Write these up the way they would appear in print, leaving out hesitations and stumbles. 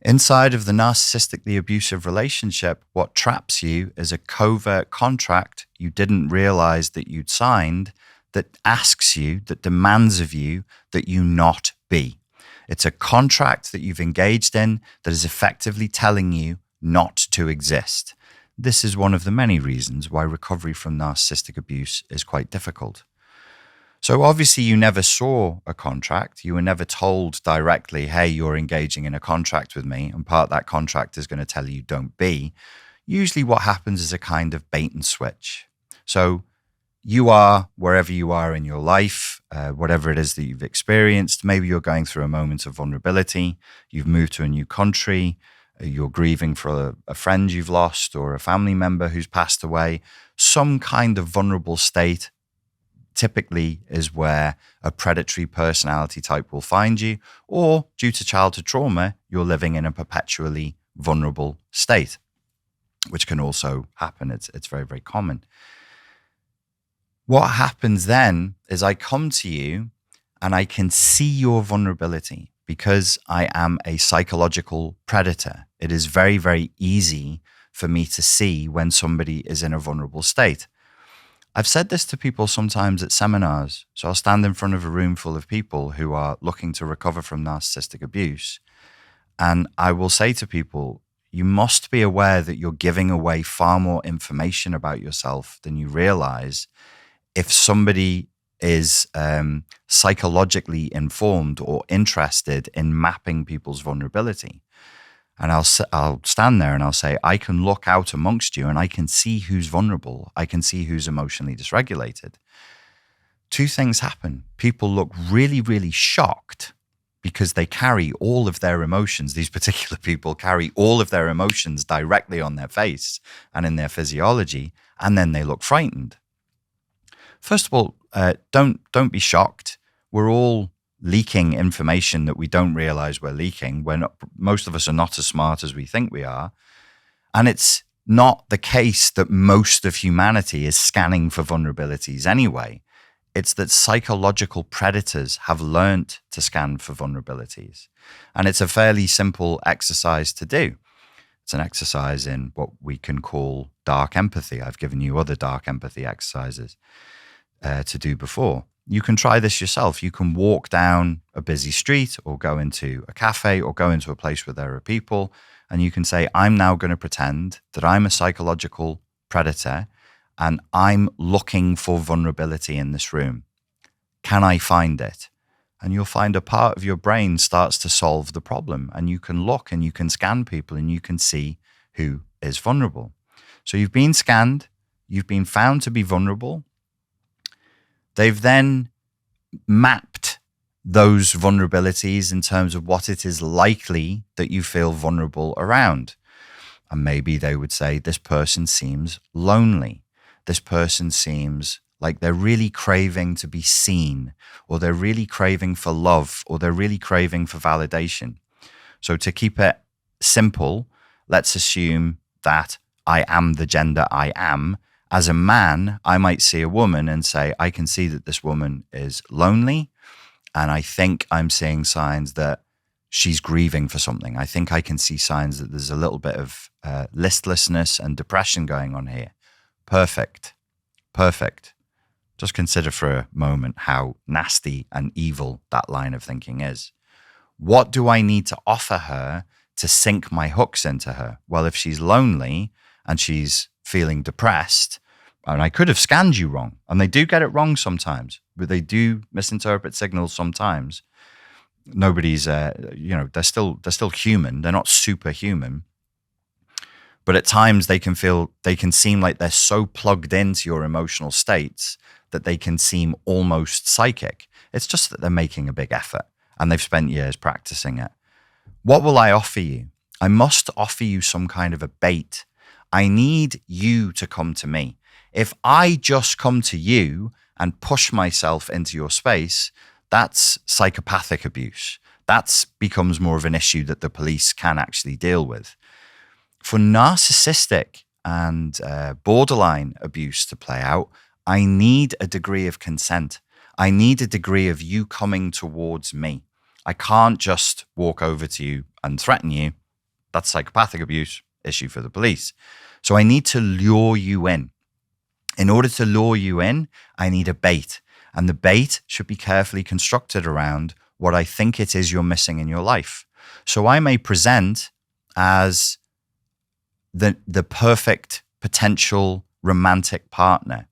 Inside of the narcissistically abusive relationship, what traps you is a covert contract you didn't realize that you'd signed that asks you, that demands of you that you not be. It's a contract that you've engaged in that is effectively telling you not to exist. This is one of the many reasons why recovery from narcissistic abuse is quite difficult. So obviously you never saw a contract. You were never told directly, hey, you're engaging in a contract with me, and part of that contract is going to tell you don't be. Usually what happens is a kind of bait and switch. So you are wherever you are in your life, whatever it is that you've experienced. Maybe you're going through a moment of vulnerability. You've moved to a new country. You're grieving for a friend you've lost or a family member who's passed away. Some kind of vulnerable state typically is where a predatory personality type will find you, or due to childhood trauma, you're living in a perpetually vulnerable state, which can also happen. It's very, very common. What happens then is I come to you and I can see your vulnerability because I am a psychological predator. It is very, very easy for me to see when somebody is in a vulnerable state. I've said this to people sometimes at seminars. So I'll stand in front of a room full of people who are looking to recover from narcissistic abuse. And I will say to people, you must be aware that you're giving away far more information about yourself than you realize if somebody is psychologically informed or interested in mapping people's vulnerability. And I'll stand there and I'll say, I can look out amongst you and I can see who's vulnerable. I can see who's emotionally dysregulated. Two things happen. People look really, really shocked because they carry all of their emotions. These particular people carry all of their emotions directly on their face and in their physiology, and then they look frightened. First of all, don't be shocked. We're all leaking information that we don't realize we're leaking. Most of us are not as smart as we think we are. And it's not the case that most of humanity is scanning for vulnerabilities anyway. It's that psychological predators have learnt to scan for vulnerabilities. And it's a fairly simple exercise to do. It's an exercise in what we can call dark empathy. I've given you other dark empathy exercises to do before. You can try this yourself. You can walk down a busy street or go into a cafe or go into a place where there are people, and you can say, I'm now going to pretend that I'm a psychological predator and I'm looking for vulnerability in this room. Can I find it? And you'll find a part of your brain starts to solve the problem, and you can look and you can scan people and you can see who is vulnerable. So you've been scanned, you've been found to be vulnerable. They've then mapped those vulnerabilities in terms of what it is likely that you feel vulnerable around. And maybe they would say, this person seems lonely. This person seems like they're really craving to be seen, or they're really craving for love, or they're really craving for validation. So to keep it simple, let's assume that I am the gender I am. As a man, I might see a woman and say, I can see that this woman is lonely. And I think I'm seeing signs that she's grieving for something. I think I can see signs that there's a little bit of listlessness and depression going on here. Perfect. Just consider for a moment how nasty and evil that line of thinking is. What do I need to offer her to sink my hooks into her? Well, if she's lonely and she's feeling depressed, and I could have scanned you wrong, and they do get it wrong sometimes, but they do misinterpret signals sometimes. Nobody's, they're still human. They're not superhuman. But at times they can seem like they're so plugged into your emotional states that they can seem almost psychic. It's just that they're making a big effort and they've spent years practicing it. What will I offer you? I must offer you some kind of a bait. I need you to come to me. If I just come to you and push myself into your space, that's psychopathic abuse. That becomes more of an issue that the police can actually deal with. For narcissistic and borderline abuse to play out, I need a degree of consent. I need a degree of you coming towards me. I can't just walk over to you and threaten you. That's psychopathic abuse, issue for the police. So I need to lure you in. In order to lure you in, I need a bait. And the bait should be carefully constructed around what I think it is you're missing in your life. So I may present as the perfect potential romantic partner.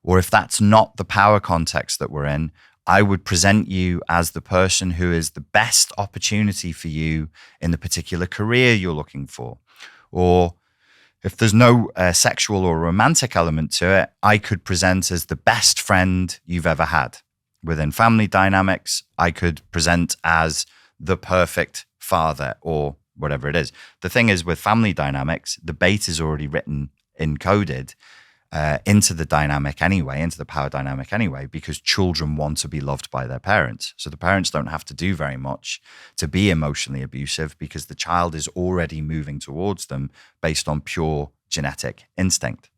Or if that's not the power context that we're in, I would present you as the person who is the best opportunity for you in the particular career you're looking for. Or if there's no sexual or romantic element to it, I could present as the best friend you've ever had. Within family dynamics, I could present as the perfect father or whatever it is. The thing is, with family dynamics, the bait is already written, encoded into the dynamic anyway, into the power dynamic anyway, because children want to be loved by their parents. So the parents don't have to do very much to be emotionally abusive because the child is already moving towards them based on pure genetic instinct.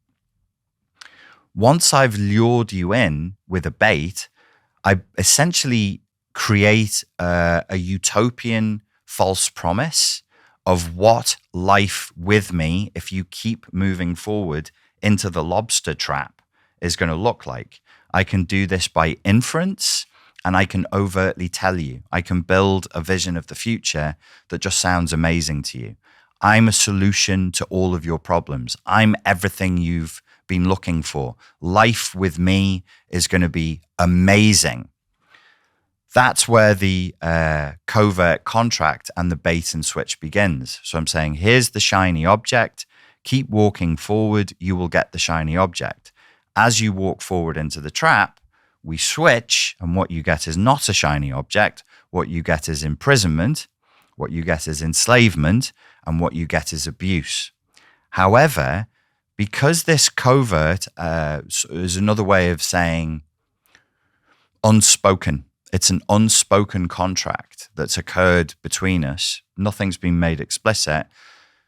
Once I've lured you in with a bait, I essentially create a utopian false promise of what life with me, if you keep moving forward into the lobster trap, is going to look like. I can do this by inference, and I can overtly tell you. I can build a vision of the future that just sounds amazing to you. I'm a solution to all of your problems. I'm everything you've been looking for. Life with me is going to be amazing. That's where the covert contract and the bait and switch begins. So I'm saying, here's the shiny object. Keep walking forward. You will get the shiny object. As you walk forward into the trap, we switch, and what you get is not a shiny object. What you get is imprisonment. What you get is enslavement. And what you get is abuse. However, because this covert is another way of saying unspoken. It's an unspoken contract that's occurred between us. Nothing's been made explicit.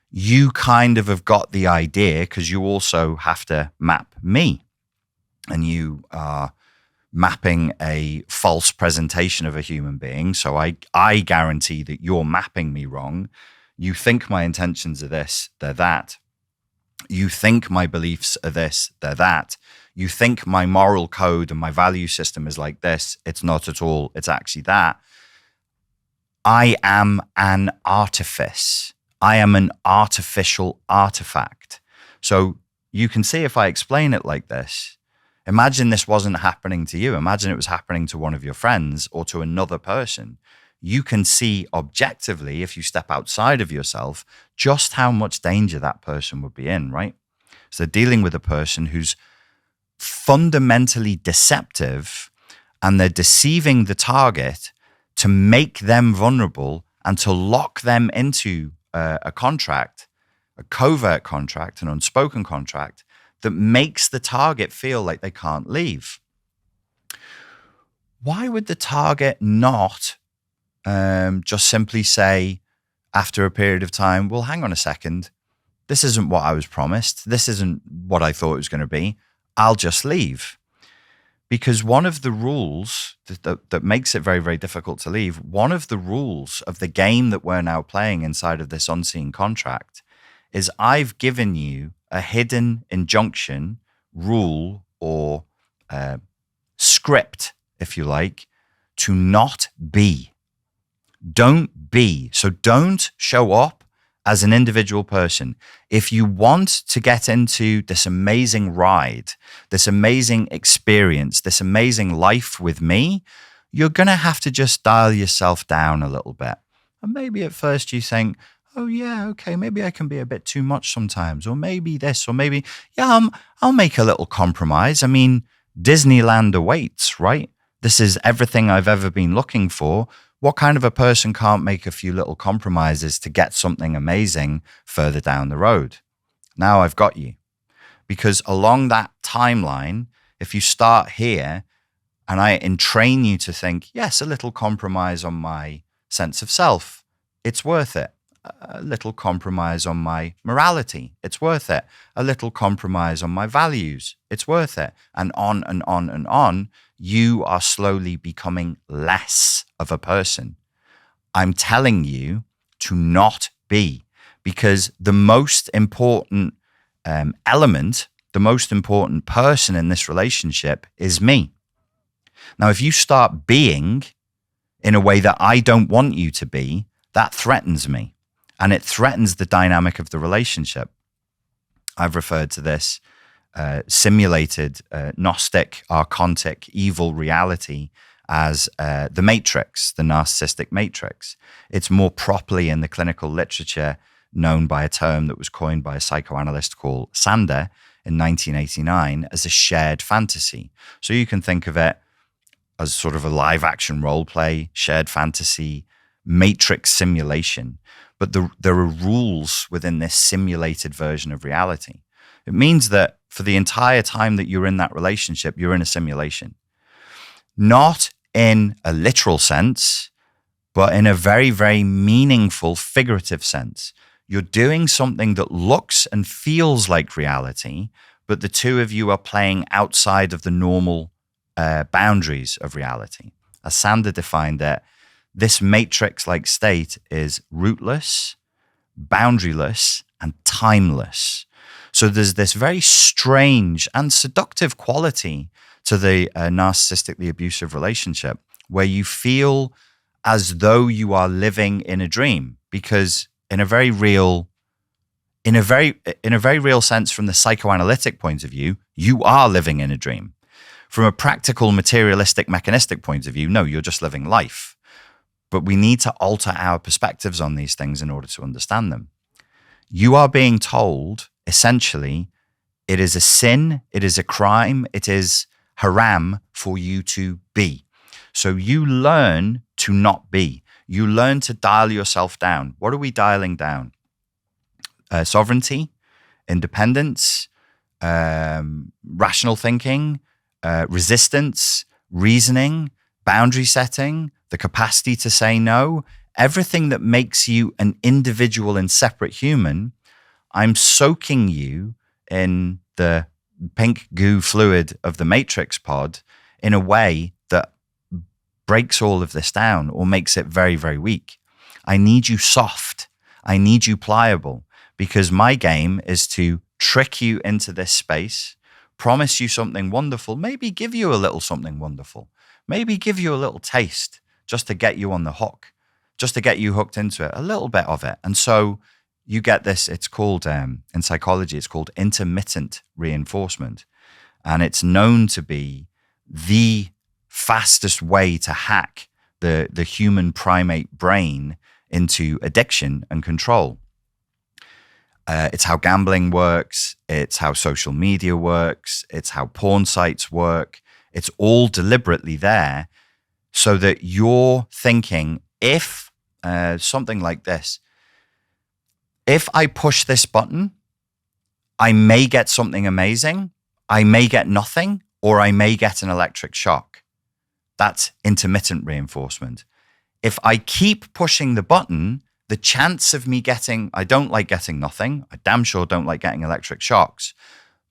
You kind of have got the idea because you also have to map me. And you are mapping a false presentation of a human being. So I guarantee that you're mapping me wrong. You think my intentions are this, they're that. You think my beliefs are this, they're that. You think my moral code and my value system is like this. It's not at all. It's actually that. I am an artifice. I am an artificial artifact. So you can see if I explain it like this, imagine this wasn't happening to you. Imagine it was happening to one of your friends or to another person. You can see objectively, if you step outside of yourself, just how much danger that person would be in, right? So dealing with a person who's fundamentally deceptive, and they're deceiving the target to make them vulnerable and to lock them into a contract, a covert contract, an unspoken contract that makes the target feel like they can't leave. Why would the target not just simply say after a period of time, well, hang on a second, this isn't what I was promised. This isn't what I thought it was going to be. I'll just leave. Because one of the rules that makes it very, very difficult to leave, one of the rules of the game that we're now playing inside of this unseen contract is I've given you a hidden injunction, rule, or script, if you like, to not be. Don't be. So don't show up as an individual person. If you want to get into this amazing ride, this amazing experience, this amazing life with me, you're going to have to just dial yourself down a little bit. And maybe at first you think, oh yeah, okay, maybe I can be a bit too much sometimes, or maybe this, or maybe, yeah, I'll make a little compromise. I mean, Disneyland awaits, right? This is everything I've ever been looking for. What kind of a person can't make a few little compromises to get something amazing further down the road? Now I've got you. Because along that timeline, if you start here and I entrain you to think, yes, a little compromise on my sense of self, it's worth it. A little compromise on my morality, it's worth it. A little compromise on my values, it's worth it. And on and on and on, you are slowly becoming less of a person. I'm telling you to not be. because the most important element, the most important person in this relationship is me. Now, if you start being in a way that I don't want you to be, that threatens me, and it threatens the dynamic of the relationship. I've referred to this simulated Gnostic, archontic, evil reality as the matrix, the narcissistic matrix. It's more properly in the clinical literature known by a term that was coined by a psychoanalyst called Sander in 1989 as a shared fantasy. So you can think of it as sort of a live action role play, shared fantasy, matrix simulation. But there are rules within this simulated version of reality. It means that for the entire time that you're in that relationship, you're in a simulation. Not in a literal sense, but in a very, very meaningful figurative sense. You're doing something that looks and feels like reality, but the two of you are playing outside of the normal boundaries of reality. As Sander defined it, this matrix-like state is rootless, boundaryless, and timeless. So there's this very strange and seductive quality to the narcissistic, the abusive relationship, where you feel as though you are living in a dream, because in a very real sense, from the psychoanalytic point of view, you are living in a dream. From a practical, materialistic, mechanistic point of view, no, you're just living life. But we need to alter our perspectives on these things in order to understand them. You are being told, essentially, it is a sin, it is a crime, it is haram for you to be. So you learn to not be. You learn to dial yourself down. What are we dialing down? Sovereignty, independence, rational thinking, resistance, reasoning, boundary setting, the capacity to say no, everything that makes you an individual and separate human. I'm soaking you in the pink goo fluid of the matrix pod in a way that breaks all of this down or makes it very, very weak. I need you soft. I need you pliable, because my game is to trick you into this space, promise you something wonderful, maybe give you a little something wonderful, maybe give you a little taste just to get you on the hook, just to get you hooked into it, a little bit of it. And so you get this, it's called, in psychology, it's called intermittent reinforcement. And it's known to be the fastest way to hack the human primate brain into addiction and control. It's how gambling works. It's how social media works. It's how porn sites work. It's all deliberately there so that you're thinking, if something like this, if I push this button, I may get something amazing, I may get nothing, or I may get an electric shock. That's intermittent reinforcement. If I keep pushing the button, the chance of me getting, I don't like getting nothing. I damn sure don't like getting electric shocks.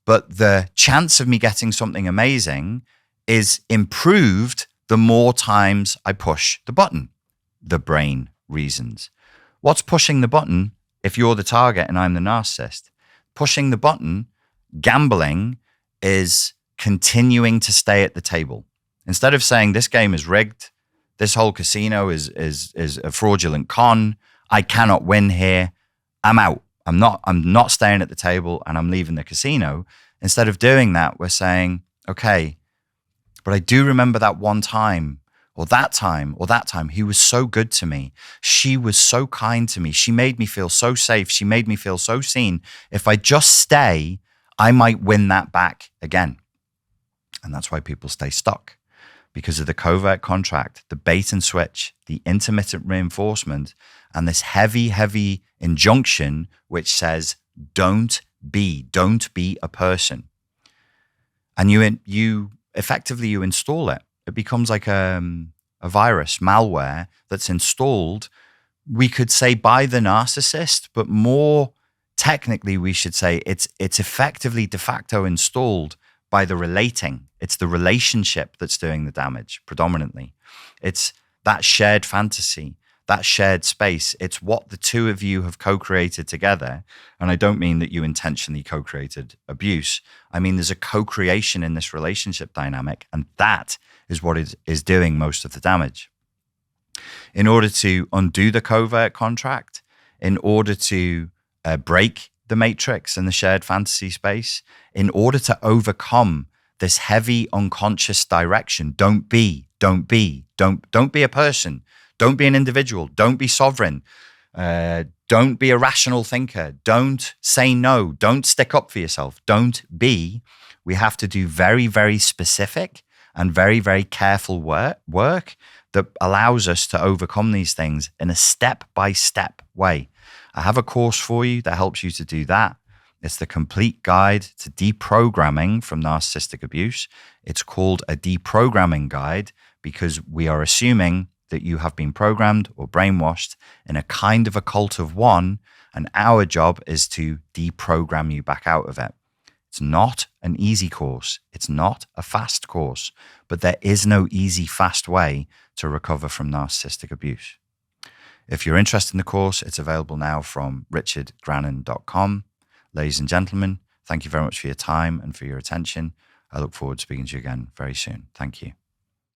But the chance of me getting something amazing is improved the more times I push the button. The brain reasons. What's pushing the button if you're the target and I'm the narcissist? Pushing the button, gambling, is continuing to stay at the table. Instead of saying this game is rigged, this whole casino is a fraudulent con, I cannot win here, I'm out. I'm not staying at the table and I'm leaving the casino. Instead of doing that, we're saying, okay, but I do remember that one time, or that time, or that time. He was so good to me. She was so kind to me. She made me feel so safe. She made me feel so seen. If I just stay, I might win that back again. And that's why people stay stuck, because of the covert contract, the bait and switch, the intermittent reinforcement, and this heavy, heavy injunction which says, don't be a person. And you effectively install it. It becomes like a virus, malware that's installed, we could say by the narcissist, but more technically we should say it's effectively de facto installed by the relating. It's the relationship that's doing the damage predominantly. It's that shared fantasy, that shared space. It's what the two of you have co-created together. And I don't mean that you intentionally co-created abuse. I mean, there's a co-creation in this relationship dynamic, and that is what is doing most of the damage. In order to undo the covert contract, in order to break the matrix and the shared fantasy space, in order to overcome this heavy unconscious direction, don't be a person, don't be an individual, don't be sovereign, don't be a rational thinker, don't say no, don't stick up for yourself, don't be. We have to do very, very specific and very, very careful work that allows us to overcome these things in a step-by-step way. I have a course for you that helps you to do that. It's the complete guide to deprogramming from narcissistic abuse. It's called a deprogramming guide because we are assuming that you have been programmed or brainwashed in a kind of a cult of one, and our job is to deprogram you back out of it. It's not an easy course. It's not a fast course, but there is no easy, fast way to recover from narcissistic abuse. If you're interested in the course, it's available now from richardgrannon.com. Ladies and gentlemen, thank you very much for your time and for your attention. I look forward to speaking to you again very soon. Thank you.